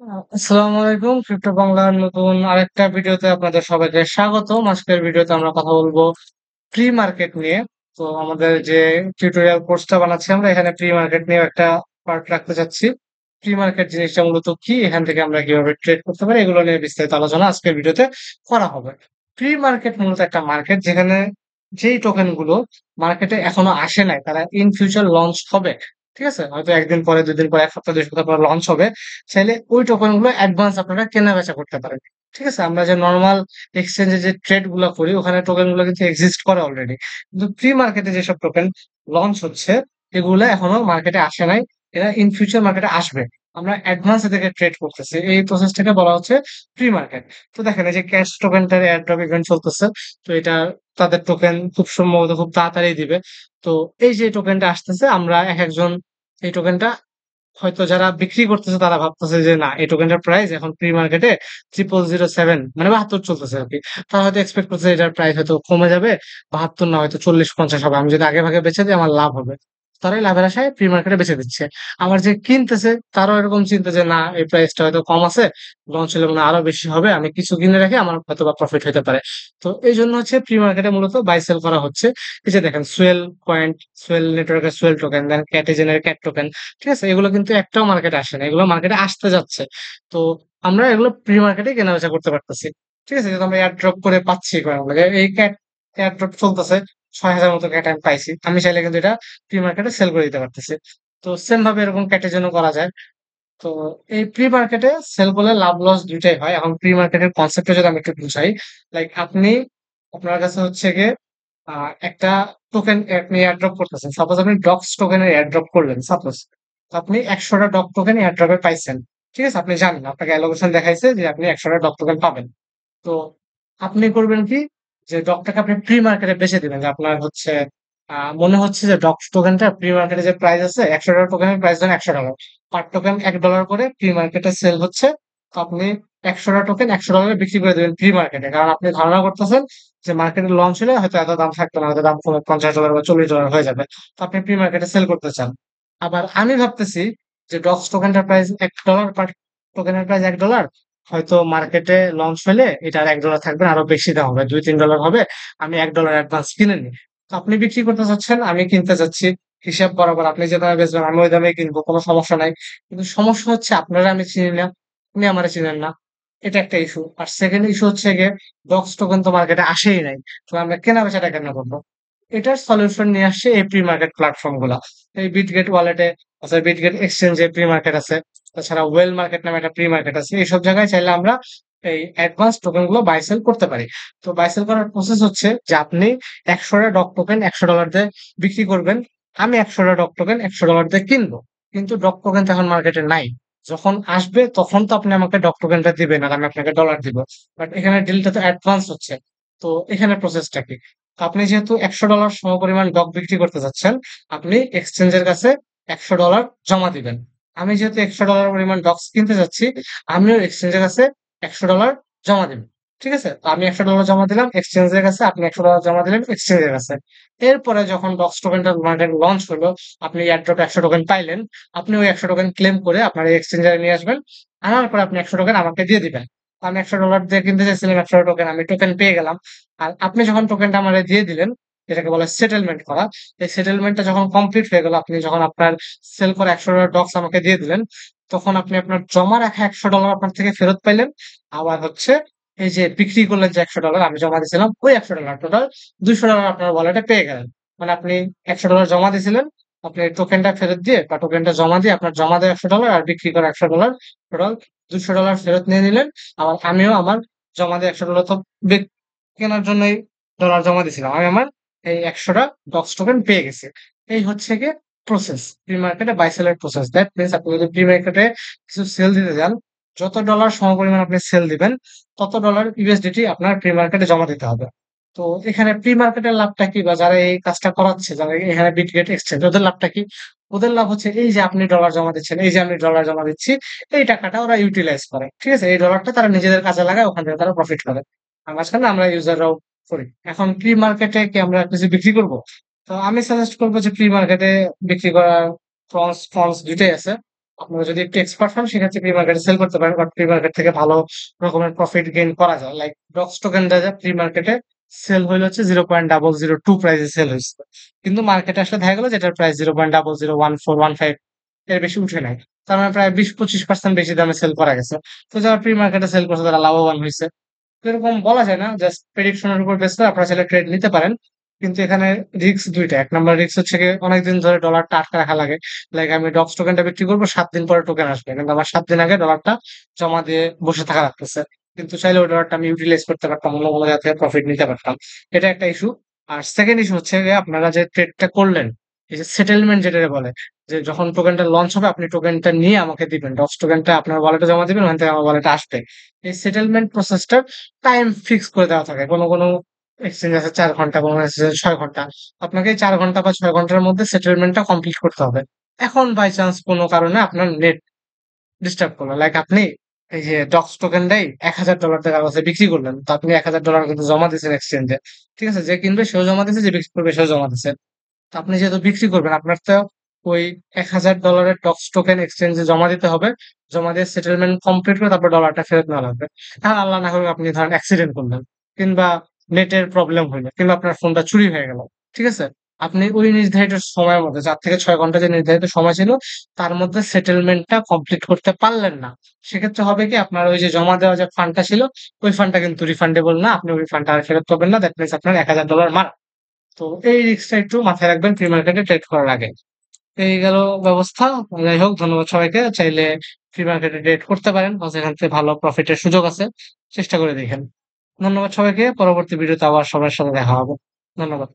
আসসালামু আলাইকুম। ক্রিপ্টো বাংলার নতুন আরেকটা ভিডিওতে আপনাদের সবাইকে স্বাগতম। আজকের ভিডিওতে আমরা কথা বলবো প্রি মার্কেট নিয়ে। তো আমাদের যে টিউটোরিয়াল কোর্সটা বানাচ্ছি আমরা এখানে প্রি মার্কেট নিয়ে একটা পার্ট রাখতে চাচ্ছি। প্রি মার্কেট জিনিসটা মূলত কি, এখান থেকে আমরা কিভাবে ট্রেড করতে পারি এগুলো নিয়ে বিস্তারিত আলোচনা আজকের ভিডিওতে করা হবে। প্রি মার্কেট মূলত একটা মার্কেট যেখানে যেই টোকেন গুলো মার্কেটে এখনো আসে নাই তারা ইন ফিউচার লঞ্চ হবে। ঠিক আছে, হয়তো একদিন পরে, দুদিন পরে, এক সপ্তাহ, দুই সপ্তাহ পরে লঞ্চ হবে। চাইলে ওই টোকেন গুলো অ্যাডভান্স আপনারা কেনা বেচা করতে পারেন। ঠিক আছে, আমরা যে নর্মাল এক্সচেঞ্জে যে ট্রেড গুলো করি ওখানে টোকেন গুলো কিন্তু এক্সিস্ট করে অলরেডি, কিন্তু প্রি মার্কেটে যেসব টোকেন লঞ্চ হচ্ছে এগুলো এখনো মার্কেটে আসে নাই। এরা ইন ফিউচার মার্কেটে আসবে। আমরা অ্যাডভান্স থেকে ট্রেড করতেছি, এই প্রসেসটাকে বলা হচ্ছে প্রি মার্কেট। তো দেখেন এই যে ক্যাশ টোকেনটার এয়ারড্রপ ইভেন্ট চলতেছে। তো এটা তাদের টোকেন খুব সম্ভবত খুব তাড়াতাড়ি দিবে। তো এই যে টোকেনটা আসতেছে, আমরা এক একজন এই টোকেনটা হয়তো যারা বিক্রি করতেছে তারা ভাবতেছে যে না, এই টোকেনটার প্রাইস এখন প্রি মার্কেটে 0007 মানে 72 চলতেছে আর কি। তারা হয়তো এক্সপেক্ট করছে এটার প্রাইস হয়তো কমে যাবে, 72 না হয়তো 40-50 হবে, আমি যদি আগে ভাগে বেচে দিই আমার লাভ হবে। তারাই লাভের আশায় প্রি মার্কেটে বেচে দিচ্ছে। আবার যে কিনতেছে তারও এরকম চিন্তা যে না, এই প্রাইসটা হয়তো কম আছে, লঞ্চ হলে মনে হয় আরো বেশি হবে, আমি কিছু কিনে রাখি, আমার হয়তো বা প্রফিট হতে পারে। তো এই জন্য হচ্ছে প্রি মার্কেটে মূলত বাই সেল করা হচ্ছে। এই যে দেখেন সুয়েল পয়েন্ট, সুয়েল নেটওয়ার্কের সুয়েল টোকেন, দেন ক্যাটেজেনের ক্যাট টোকেন। ঠিক আছে, এগুলো কিন্তু একটাও মার্কেটে আসে না, এগুলো মার্কেটে আসতে যাচ্ছে। তো আমরা এগুলো প্রি মার্কেটে কেনা বেচা করতে পারতেছি। ঠিক আছে, যেহেতু আমরা এয়ার ড্রপ করে পাচ্ছি কয়েকগুলো, এই ক্যাট এয়ার ড্রপ চলতেছে, 6,000 মতো ক্যাট আমি পাইছি, আমি চাইলে কিন্তু এটা প্রি মার্কেটে সেল করে দিতে পারতেছি। তো সেম ভাবে এরকম ক্যাটের জন্য করা যায়। তো এই প্রি মার্কেটে সেল করলে লাভ লস দুইটাই হয়। এখন প্রি মার্কেটের কনসেপ্টটা যদি আমি একটু বুঝাই, লাইক আপনি, আপনার কাছে হচ্ছে গিয়ে একটা টোকেন আপনি এয়ারড্রপ করতেছেন। সাপোজ আপনি ডক্স টোকেনের এয়ারড্রপ করলেন, সাপোজ আপনি 100টা ডক টোকেন এয়ারড্রপে পাইছেন। ঠিক আছে, আপনি জানেন, আপনাকে অ্যালোকেশন দেখাইছে যে আপনি 100টা ডক টোকেন পাবেন। তো আপনি করবেন কি, যে ডকটাকে আপনি প্রি মার্কেটে বেচে দিবেন। যে আপনার হচ্ছে মনে হচ্ছে যে ডক টোকেনটা প্রি মার্কেটে যে প্রাইস আছে, 100টা টোকেনের প্রাইস ধরেন $100, পার টোকেন $1 করে প্রি মার্কেটে সেল হচ্ছে। তো আপনি 100টা টোকেন $100 বিক্রি করে দেবেন প্রি মার্কেটে, কারণ আপনি ধারণা করতেছেন যে মার্কেটে লঞ্চ হলে হয়তো এত দাম থাকতো না, হয়তো দাম কমে $50 বা $40 হয়ে যাবে। তো আপনি প্রি মার্কেটে সেল করতে চান। আবার আমি ভাবতেছি যে ডক্স টোকেনটার প্রাইস $1, পার টোকেনের প্রাইস $1, হয়তো মার্কেটে লঞ্চ হলে এটা আর $1 থাকবে না, আরো বেশি দাম হবে, $2-3 হবে। আমি $1 অ্যাডভান্স কিনে নিই। তো আপনি বিক্রি করতে চাচ্ছেন, আমি কিনতে চাচ্ছি, হিসাব বরাবর আপনি যে দামে বেচবেন আমি ওই দামে কিনবো, কোনো সমস্যা নাই। কিন্তু সমস্যা হচ্ছে আপনারা আমি চিনি না, আপনি আমারে চিনেন না। এটা একটা ইস্যু। আর সেকেন্ড ইস্যু হচ্ছে গিয়ে ডক্স টোকেন তো মার্কেটে আসেই নাই। তো আমরা কেনা বেচাটা কেন করবো? এটার সলিউশন নিয়ে আসছে এই প্রি মার্কেট প্ল্যাটফর্ম গুলা। এই বিটগেট ওয়ালেটে আছে, বিটগেট এক্সচেঞ্জে প্রি মার্কেট আছে, তাছাড়া ওয়েল মার্কেট নামে একটা প্রি মার্কেট আছে। এইসব জায়গায় চাইলে আমরা এই অ্যাডভান্স টোকেন গুলো বাই সেল করতে পারি। তো বাই সেল করার প্রসেস হচ্ছে যে আপনি 100টা ডক টোকেন $100 দিয়ে বিক্রি করবেন, আমি 100টা ডক টোকেন $100 দিয়ে কিনবো। কিন্তু ডক টোকেন তো এখন মার্কেটে নাই। যখন আসবে তখন তো আপনি আমাকে ডক টোকেনটা দিবেন আর আমি আপনাকে ডলার দিব। বাট এখানে ডিলটা তো অ্যাডভান্স হচ্ছে। তো এখানে প্রসেসটা কি, আপনি যেহেতু $100 সমপরিমাণ ডক বিক্রি করতে যাচ্ছেন, আপনি এক্সচেঞ্জের কাছে $100 জমা দিবেন। আমি যেহেতু $100 পরিমাণ ডক্স কিনতে যাচ্ছি, আমিও এক্সচেঞ্জের কাছে $100 জমা দিব। ঠিক আছে, তো আমি $100 জমা দিলাম এক্সচেঞ্জের কাছে, আপনি $100 জমা দিলেন এক্সচেঞ্জের কাছে। এরপরে যখন ডক্স টোকেনটা মার্কেট লঞ্চ হলো, আপনি এয়ারড্রপ 100 টোকেন পাইলেন, আপনি ওই 100 টোকেন ক্লেম করে আপনার এক্সচেঞ্জারে নিয়ে আসবেন। আনার পরে আপনি 100 টোকেন আমাকে দিয়ে দিবেন। আমি $100 দিয়ে কিনতে চাইছিলাম 100 টোকেন, আমি টোকেন পেয়ে গেলাম। আর আপনি যখন টোকেনটা আমারে দিয়ে দিলেন, এটাকে বলে সেটেলমেন্ট করা। এই সেটেলমেন্টটা যখন কমপ্লিট হয়ে গেল, আপনি যখন আপনার সেল করা $100 ডক্স আমাকে দিয়ে দিলেন, তখন আপনি আপনার জমা রাখা $100 আপনার থেকে ফেরত পাইলেন। আবার হচ্ছে এই যে বিক্রি করলেন যে $100 আমি জমা দিয়েছিলাম, ওই $100 টোটাল $200 আপনার ওয়ালেটে পেয়ে গেলেন। মানে আপনি $100 জমা দিয়েছিলেন, আপনি টোকেনটা ফেরত দিয়ে বা টোকেনটা জমা দিয়ে আপনার জমা দেওয়া $100 আর বিক্রি করা $100, টোটাল $200 ফেরত নিয়ে নিলেন। আবার আমিও আমার জমা দিয়ে $100 তো কেনার জন্যই ডলার জমা দিছিলাম, আমি আমার এই 100টা ডক্স টোকেন পেয়ে গেছি। এই হচ্ছে গিয়ে প্রসেস, প্রি মার্কেটে বাই সেলের প্রসেস। দ্যাট মিনস আপনি যদি প্রি মার্কেটে কিছু সেল দিতে যান, যত ডলার সমপরিমাণ আপনি সেল দিবেন, তত ডলার ইউএসডিটি আপনার প্রি মার্কেটে জমা দিতে হবে। তো এখানে প্রি মার্কেটের লাভটা কি, বা যারা এই কাজটা করাচ্ছে, যারা এখানে বিটগেট এক্সচেঞ্জ, ওদের লাভটা কি? ওদের লাভ হচ্ছে এই যে আপনি ডলার জমা দিচ্ছেন, এই যে আমি ডলার জমা দিচ্ছি, এই টাকাটা ওরা ইউটিলাইজ করে। ঠিক আছে, এই ডলারটা তারা নিজেদের কাজে লাগায়, ওখান থেকে তারা প্রফিট করে। আর মাঝখানে আমরা ইউজাররাও করি। এখন প্রি মার্কেটে কি আমরা কিছু বিক্রি করব? তো আমি সাজেস্ট করবো যে প্রি মার্কেটে বিক্রি করার প্রনস ফনস দুইটাই আছে। আপনারা যদি একটু এক্সপার্ট হন সেক্ষেত্রে প্রি মার্কেটে সেল করতে পারেন। বাট প্রি মার্কেট থেকে ভালো রকমের প্রফিট গেইন করা যায়। লাইক ডক্স টোকেনটা যে প্রি মার্কেটে সেল হইল হচ্ছে 0.002 প্রাইসে সেল হইছে। কিন্তু মার্কেটে আসলে দেখা গেল যে এটার প্রাইস 0.001415 এর বেশি উঠে নাই। তার মানে প্রায় 20-25% বেশি দামে সেল করা গেছে। তো যারা প্রি মার্কেটে সেল করছে তারা লাভবান হইছে। তো এরকম বলা যায় না, জাস্ট প্রেডিকশন এর উপর বেস করে আপনারা চাইলে ট্রেড নিতে পারেন। কিন্তু এখানে রিস্ক ২ টা। ১ নাম্বার রিস্ক হচ্ছে গিয়ে অনেকদিন ধরে ডলারটা আটকে রাখা লাগে। লাইক আমি ডক্স টোকেনটা বিক্রি করব ৭ দিন পরে টোকেন আসবে। কিন্তু আমার ৭ দিন আগে ডলারটা জমা দিয়ে বসে থাকা লাগতেছে। কিন্তু চাইলে ওই ডলারটা আমি ইউটিলাইজ করতে পারতাম, অন্য কোনো জায়গা থেকে প্রফিট নিতে পারতাম। এটা একটা ইস্যু। আর সেকেন্ড ইস্যু হচ্ছে গিয়ে আপনারা যে ট্রেডটা করলেন, এই যে সেটেলমেন্ট যেটাকে বলে, যে যখন টোকেনটা লঞ্চ হবে আপনি টোকেনটা নিয়ে আমাকে দিবেন। ডক্স টোকেনটা আপনার ওয়ালেটে জমা দিবেন, ওখান থেকে আমার ওয়ালেটে আসবে। এই সেটেলমেন্ট প্রসেসটা টাইম ফিক্স করে দেওয়া থাকে। কোনো এক্সচেঞ্জ আছে ৪ ঘন্টা, কোনো এক্সচেঞ্জ ৬ ঘন্টা। আপনাকে এই ৪ ঘন্টা বা ৬ ঘন্টার মধ্যে সেটেলমেন্টটা কমপ্লিট করতে হবে। এখন বাই চান্স কোনো কারণে আপনার নেট ডিস্টার্ব করলো। লাইক আপনি এই যে ডক্স টোকেনটাই $১,০০০ দিয়ে কাগজে বিক্রি করলেন। তো আপনি $১,০০০ কিন্তু জমা দিয়েছেন এক্সচেঞ্জে। ঠিক আছে? যে কিনবে সেও জমা দিছে, যে বিক্রি করবে সেও জমা দিছে। তো আপনি যেহেতু বিক্রি করবেন আপনার তো ওই $১,০০০ ডক্স টোকেন এক্সচেঞ্জে জমা দিতে হবে। জমা দিয়ে সেটেলমেন্ট কমপ্লিট করে তারপর ডলারটা ফেরত নেওয়া লাগবে। এখন আল্লাহ না করুক আপনি ধরেন অ্যাক্সিডেন্ট করলেন, কিংবা নেটের প্রবলেম হইলো, কিংবা আপনার ফোনটা চুরি হয়ে গেল। ঠিক আছে? আপনি ওই নির্ধারিত সময়ের মধ্যে ৪ থেকে ৬ ঘন্টা যে নির্ধারিত সময় ছিল তার মধ্যে সেটেলমেন্টটা কমপ্লিট করতে পারলেন না। সেক্ষেত্রে হবে কি, আপনার ওই যে জমা দেওয়া যে ফান্ডটা ছিল ওই ফান্ডটা কিন্তু রিফান্ডেবল না। আপনি ওই ফান্ডটা আর ফেরত পাবেন না। দ্যাট মিনস আপনার $১,০০০ মারা। তো এই রিস্কটা একটু মাথায় রাখবেন প্রি মার্কেটে ট্রেড করার আগে। এই গেল ব্যবস্থা। যাই হোক, ধন্যবাদ সবাইকে। চাইলে প্রি মার্কেটে ট্রেড করতে পারেন, সেখান থেকে ভালো প্রফিটের সুযোগ আছে। চেষ্টা করে দেখেন। ধন্যবাদ সবাইকে। পরবর্তী ভিডিওতে আবার সবার সাথে দেখা হবে। ধন্যবাদ।